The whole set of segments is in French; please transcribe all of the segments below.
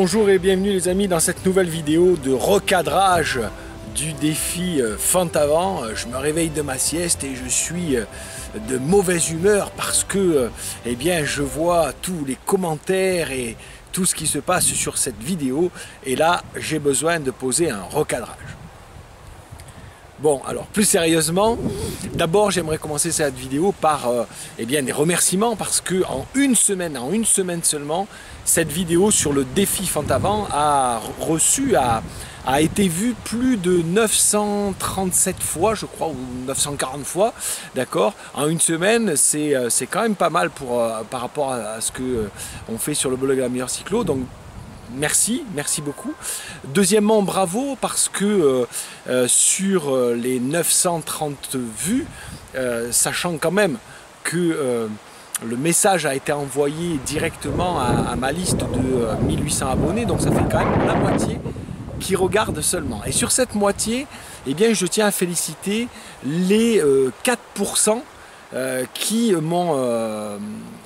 Bonjour et bienvenue les amis dans cette nouvelle vidéo de recadrage du défi fente avant. Je me réveille de ma sieste et je suis de mauvaise humeur parce que eh bien, je vois tous les commentaires et tout ce qui se passe sur cette vidéo et là j'ai besoin de poser un recadrage. Bon, alors plus sérieusement, d'abord j'aimerais commencer cette vidéo par eh bien, des remerciements parce que en une semaine seulement, cette vidéo sur le défi fente avant a été vue plus de 937 fois, je crois, ou 940 fois, d'accord. En une semaine, c'est quand même pas mal par rapport à ce que on fait sur le blog de la meilleure cyclo, donc merci beaucoup. Deuxièmement, bravo parce que sur les 930 vues, sachant quand même que le message a été envoyé directement à ma liste de 1800 abonnés, donc ça fait quand même la moitié qui regarde seulement. Et sur cette moitié, eh bien, je tiens à féliciter les 4% qui m'ont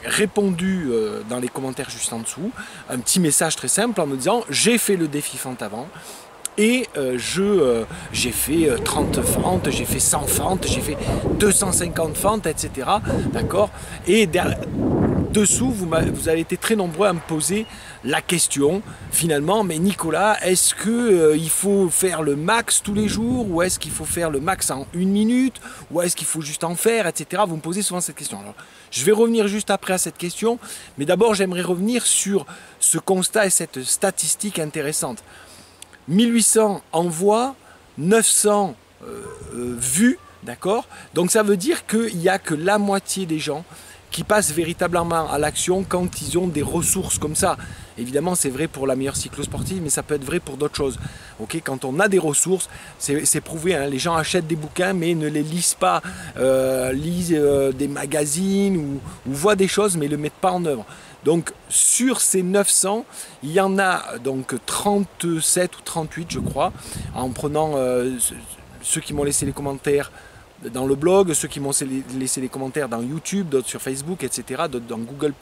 répondu dans les commentaires juste en dessous, un petit message très simple en me disant j'ai fait le défi fente avant et j'ai fait 30 fentes, j'ai fait 100 fentes, j'ai fait 250 fentes, etc. D'accord. Et dessous, vous avez été très nombreux à me poser la question, finalement, mais Nicolas, est-ce qu'il faut faire le max tous les jours, ou est-ce qu'il faut faire le max en une minute, ou est-ce qu'il faut juste en faire, etc. Vous me posez souvent cette question. Alors, je vais revenir juste après à cette question, mais d'abord, j'aimerais revenir sur ce constat et cette statistique intéressante. 1800 envois, 900 vues, d'accord? Donc ça veut dire qu'il n'y a que la moitié des gens qui passent véritablement à l'action quand ils ont des ressources comme ça. Évidemment, c'est vrai pour la meilleure cyclo-sportive, mais ça peut être vrai pour d'autres choses. Okay, quand on a des ressources, c'est prouvé, hein, les gens achètent des bouquins, mais ne les lisent pas, lisent des magazines ou voient des choses, mais ne le mettent pas en œuvre. Donc, sur ces 900, il y en a donc 37 ou 38, je crois, en prenant ceux qui m'ont laissé les commentaires dans le blog, ceux qui m'ont laissé des commentaires dans YouTube, d'autres sur Facebook, etc., d'autres dans Google+,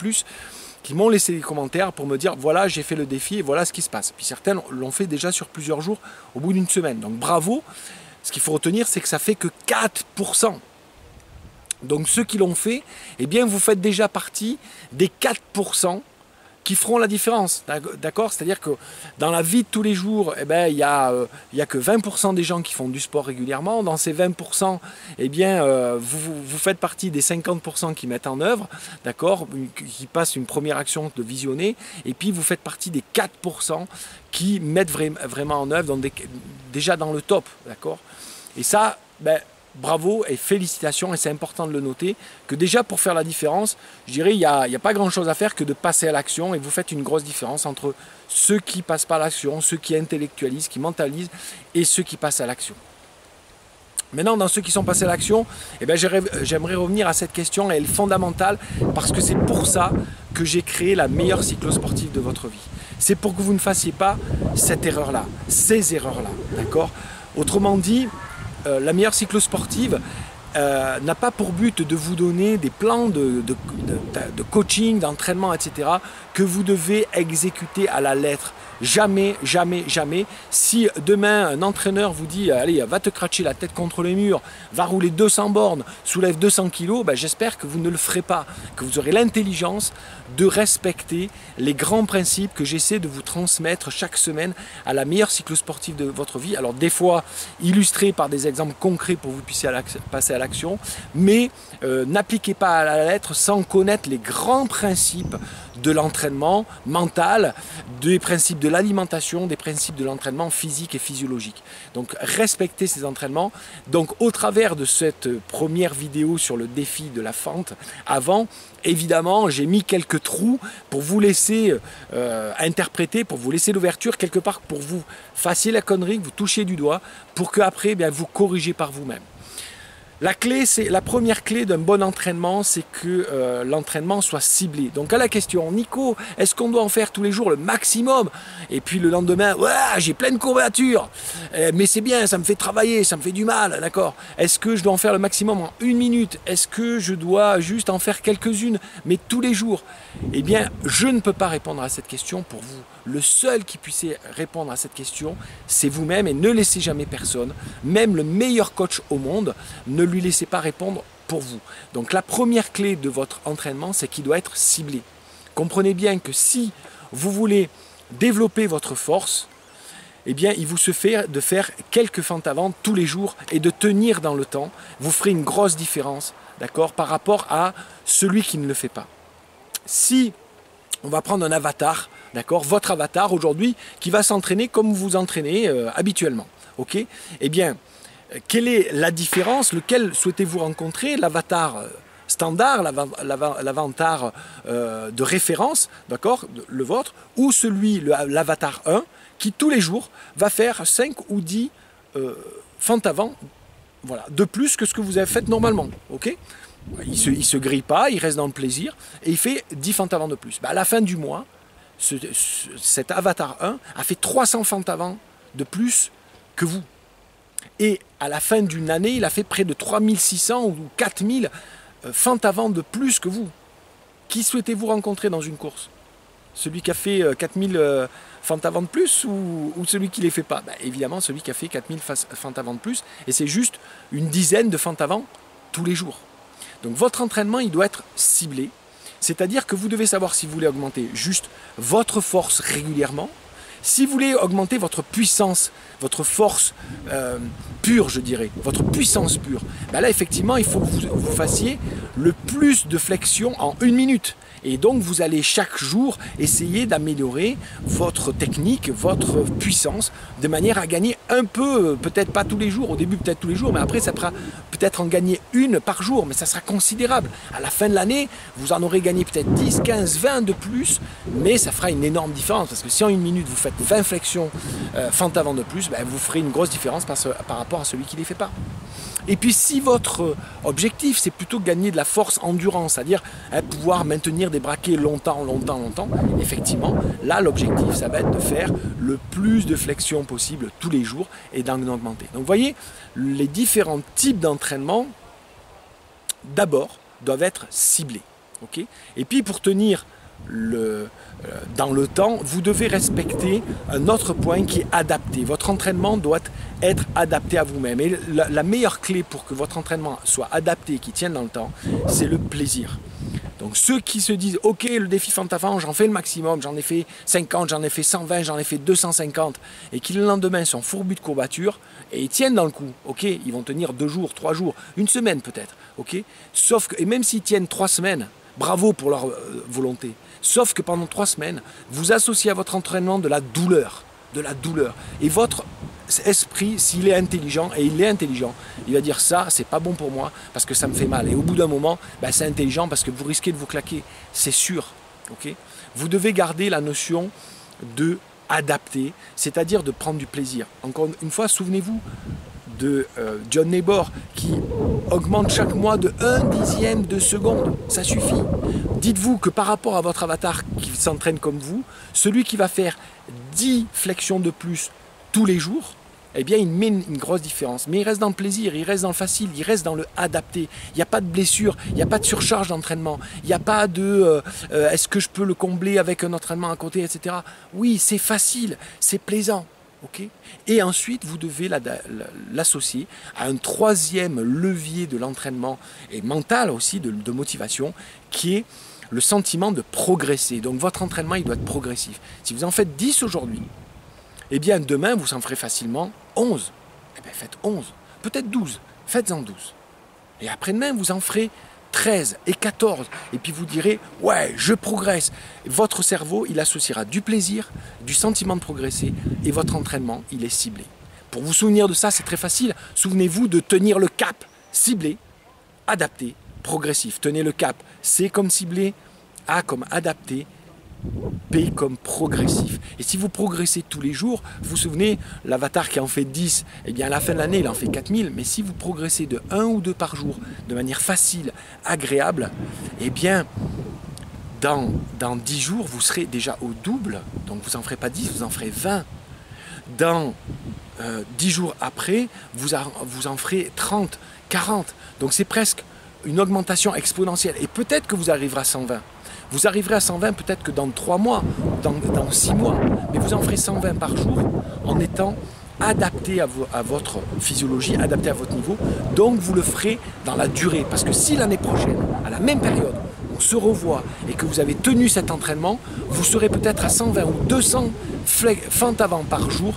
qui m'ont laissé des commentaires pour me dire voilà, j'ai fait le défi et voilà ce qui se passe. Puis certains l'ont fait déjà sur plusieurs jours au bout d'une semaine. Donc bravo. Ce qu'il faut retenir, c'est que ça fait que 4%. Donc ceux qui l'ont fait, eh bien vous faites déjà partie des 4% qui feront la différence, d'accord? C'est-à-dire que dans la vie de tous les jours, eh ben, il y a que 20% des gens qui font du sport régulièrement. Dans ces 20%, eh bien, vous faites partie des 50% qui mettent en œuvre, d'accord? Qui passent une première action de visionner. Et puis, vous faites partie des 4% qui mettent vraiment en œuvre, donc déjà dans le top, d'accord? Et ça, ben, bravo et félicitations, et c'est important de le noter, que déjà pour faire la différence, je dirais il n'y a pas grand chose à faire que de passer à l'action, et vous faites une grosse différence entre ceux qui ne passent pas à l'action, ceux qui intellectualisent, qui mentalisent, et ceux qui passent à l'action. Maintenant, dans ceux qui sont passés à l'action, eh bien, j'aimerais revenir à cette question, elle est fondamentale, parce que c'est pour ça que j'ai créé la meilleure cyclo-sportive de votre vie. C'est pour que vous ne fassiez pas cette erreur-là, ces erreurs-là, d'accord? Autrement dit, la meilleure cyclo-sportive n'a pas pour but de vous donner des plans de coaching, d'entraînement, etc. que vous devez exécuter à la lettre. Jamais, jamais, jamais. Si demain un entraîneur vous dit allez, va te cracher la tête contre les murs, va rouler 200 bornes, soulève 200 kilos, ben, j'espère que vous ne le ferez pas, que vous aurez l'intelligence de respecter les grands principes que j'essaie de vous transmettre chaque semaine à la meilleure cyclo-sportive de votre vie. Alors des fois illustrés par des exemples concrets pour que vous puissiez passer à l'action, mais n'appliquez pas à la lettre sans connaître les grands principes de l'entraînement mental, des principes de l'alimentation, des principes de l'entraînement physique et physiologique. Donc respectez ces entraînements. Donc au travers de cette première vidéo sur le défi de la fente avant, évidemment j'ai mis quelques trous pour vous laisser interpréter, pour vous laisser l'ouverture quelque part, pour vous fassiez la connerie, que vous touchiez du doigt, pour qu'après vous corrigez par vous-même. La première clé d'un bon entraînement, c'est que l'entraînement soit ciblé. Donc à la question, Nico, est-ce qu'on doit en faire tous les jours le maximum? Et puis le lendemain, ouais, j'ai plein de courbatures, mais c'est bien, ça me fait travailler, ça me fait du mal, d'accord? Est-ce que je dois en faire le maximum en 1 minute? Est-ce que je dois juste en faire quelques-unes, mais tous les jours? Eh bien, je ne peux pas répondre à cette question pour vous. Le seul qui puisse répondre à cette question, c'est vous-même, et ne laissez jamais personne, même le meilleur coach au monde, ne lui laissez pas répondre pour vous. Donc la première clé de votre entraînement, c'est qu'il doit être ciblé. Comprenez bien que si vous voulez développer votre force, eh bien, il vous suffit de faire quelques fentes avant tous les jours et de tenir dans le temps. Vous ferez une grosse différence, d'accord, par rapport à celui qui ne le fait pas. Si on va prendre un avatar, d'accord, votre avatar aujourd'hui qui va s'entraîner comme vous vous entraînez habituellement, ok? Eh bien, quelle est la différence? Lequel souhaitez-vous rencontrer? L'avatar standard, l'avatar de référence, d'accord, le vôtre, ou l'avatar 1 qui tous les jours va faire 5 ou 10 fentes avant, voilà, de plus que ce que vous avez fait normalement, ok? Il se grille pas, il reste dans le plaisir et il fait 10 fentes avant de plus. À la fin du mois, cet avatar 1 a fait 300 fentes avant de plus que vous. Et à la fin d'une année, il a fait près de 3600 ou 4000 fentes avant de plus que vous. Qui souhaitez-vous rencontrer dans une course? Celui qui a fait 4000 fentes avant de plus ou celui qui ne les fait pas? Évidemment, celui qui a fait 4000 fentes avant de plus. Et c'est juste une dizaine de fentes avant tous les jours. Donc votre entraînement, il doit être ciblé. C'est-à-dire que vous devez savoir si vous voulez augmenter juste votre force régulièrement, si vous voulez augmenter votre puissance, votre force pure, je dirais, votre puissance pure, là, effectivement, il faut que vous fassiez le plus de flexion en 1 minute. Et donc, vous allez chaque jour essayer d'améliorer votre technique, votre puissance, de manière à gagner un peu, peut-être pas tous les jours, au début peut-être tous les jours, mais après, ça pourra peut-être en gagner une par jour, mais ça sera considérable. À la fin de l'année, vous en aurez gagné peut-être 10, 15, 20 de plus, mais ça fera une énorme différence, parce que si en 1 minute, vous faites 20 flexions fentes avant de plus, vous ferez une grosse différence par rapport à celui qui ne les fait pas. Et puis si votre objectif c'est plutôt gagner de la force endurance, c'est-à-dire pouvoir maintenir des braquets longtemps, effectivement, là l'objectif ça va être de faire le plus de flexion possible tous les jours et d'en augmenter. Donc vous voyez, les différents types d'entraînement d'abord doivent être ciblés. Okay, et puis pour tenir dans le temps, vous devez respecter un autre point qui est adapté. Votre entraînement doit être adapté à vous-même. Et la meilleure clé pour que votre entraînement soit adapté et qui tienne dans le temps, c'est le plaisir. Donc ceux qui se disent « Ok, le défi fente avant, j'en fais le maximum, j'en ai fait 50, j'en ai fait 120, j'en ai fait 250 » et qui le lendemain sont fourbus de courbatures et ils tiennent dans le coup. Ok, ils vont tenir 2 jours, 3 jours, 1 semaine peut-être. Ok, sauf que, et même s'ils tiennent 3 semaines, bravo pour leur volonté. Sauf que pendant 3 semaines, vous associez à votre entraînement de la douleur. Et votre esprit, s'il est intelligent, et il est intelligent, il va dire ça, c'est pas bon pour moi parce que ça me fait mal. Et au bout d'un moment, c'est intelligent parce que vous risquez de vous claquer, c'est sûr. Okay, vous devez garder la notion de adapter, c'est-à-dire de prendre du plaisir. Encore une fois, souvenez-vous de John Nebor qui augmente chaque mois de 1/10 de seconde, ça suffit. Dites-vous que par rapport à votre avatar qui s'entraîne comme vous, celui qui va faire 10 flexions de plus tous les jours, eh bien il met une grosse différence. Mais il reste dans le plaisir, il reste dans le facile, il reste dans le adapté. Il n'y a pas de blessure, il n'y a pas de surcharge d'entraînement, il n'y a pas de est-ce que je peux le combler avec un entraînement à côté, etc. Oui, c'est facile, c'est plaisant. Okay, et ensuite, vous devez l'associer à un 3e levier de l'entraînement et mental aussi, de motivation, qui est le sentiment de progresser. Donc votre entraînement, il doit être progressif. Si vous en faites 10 aujourd'hui, eh bien demain, vous en ferez facilement 11. Eh bien faites 11, peut-être 12, faites-en 12. Et après-demain, vous en ferez 13 et 14, et puis vous direz « ouais, je progresse ». Votre cerveau, il associera du plaisir, du sentiment de progresser, et votre entraînement, il est ciblé. Pour vous souvenir de ça, c'est très facile. Souvenez-vous de tenir le cap, ciblé, adapté, progressif. Tenez le cap, C comme ciblé, A comme adapté, P comme progressif. Et si vous progressez tous les jours, vous vous souvenez, l'avatar qui en fait 10, eh bien à la fin de l'année, il en fait 4000. Mais si vous progressez de 1 ou 2 par jour, de manière facile, agréable, eh bien, dans 10 jours, vous serez déjà au double. Donc vous n'en ferez pas 10, vous en ferez 20. Dans 10 jours après, vous en ferez 30, 40. Donc c'est presque une augmentation exponentielle. Et peut-être que vous arriverez à 120. Vous arriverez à 120 peut-être que dans 3 mois, dans 6 mois, mais vous en ferez 120 par jour en étant adapté à votre physiologie, adapté à votre niveau. Donc vous le ferez dans la durée. Parce que si l'année prochaine, à la même période, on se revoit et que vous avez tenu cet entraînement, vous serez peut-être à 120 ou 200 fentes avant par jour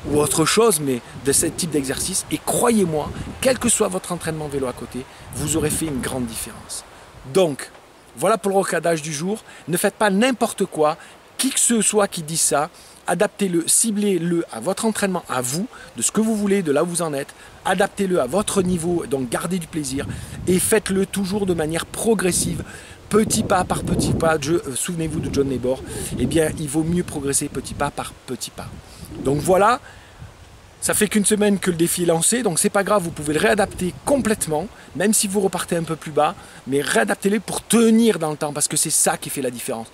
ou autre chose, mais de ce type d'exercice. Et croyez-moi, quel que soit votre entraînement vélo à côté, vous aurez fait une grande différence. Donc, voilà pour le recadage du jour. Ne faites pas n'importe quoi. Qui que ce soit qui dit ça, adaptez-le, ciblez-le à votre entraînement, à vous, de ce que vous voulez, de là où vous en êtes. Adaptez-le à votre niveau, donc gardez du plaisir. Et faites-le toujours de manière progressive, petit pas par petit pas. Souvenez-vous de John Nebor. Eh bien, il vaut mieux progresser petit pas par petit pas. Donc voilà. Ça fait qu'une semaine que le défi est lancé, donc c'est pas grave, vous pouvez le réadapter complètement, même si vous repartez un peu plus bas, mais réadaptez-le pour tenir dans le temps, parce que c'est ça qui fait la différence.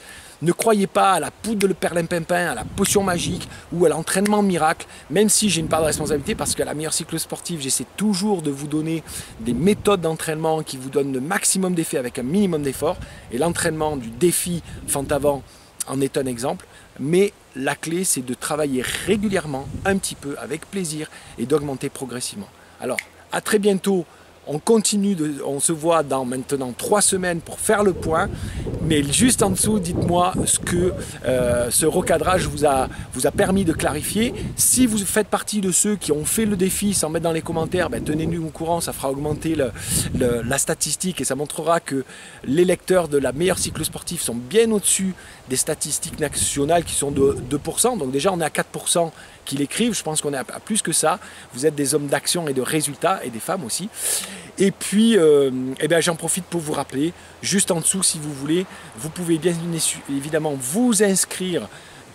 Ne croyez pas à la poudre de perlimpinpin, à la potion magique ou à l'entraînement miracle, même si j'ai une part de responsabilité, parce qu'à la meilleure cycle sportive, j'essaie toujours de vous donner des méthodes d'entraînement qui vous donnent le maximum d'effet avec un minimum d'effort, et l'entraînement du défi Fentavant en est un exemple. Mais la clé, c'est de travailler régulièrement, un petit peu, avec plaisir, et d'augmenter progressivement. Alors, à très bientôt. On continue, on se voit dans maintenant 3 semaines pour faire le point. Mais juste en dessous, dites-moi ce que ce recadrage vous a permis de clarifier. Si vous faites partie de ceux qui ont fait le défi sans mettre dans les commentaires, ben, tenez-nous au courant, ça fera augmenter la statistique et ça montrera que les lecteurs de la meilleure cycle sportive sont bien au-dessus des statistiques nationales qui sont de 2%. Donc déjà, on est à 4% qui l'écrivent. Je pense qu'on est à plus que ça. Vous êtes des hommes d'action et de résultats, et des femmes aussi. Et puis, eh bien, j'en profite pour vous rappeler, juste en dessous, si vous voulez, vous pouvez bien évidemment vous inscrire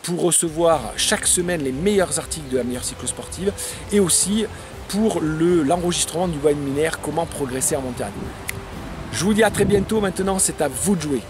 pour recevoir chaque semaine les meilleurs articles de la meilleure cycle sportive, et aussi pour l'enregistrement du webinaire Comment progresser en montagne. Je vous dis à très bientôt. Maintenant, c'est à vous de jouer.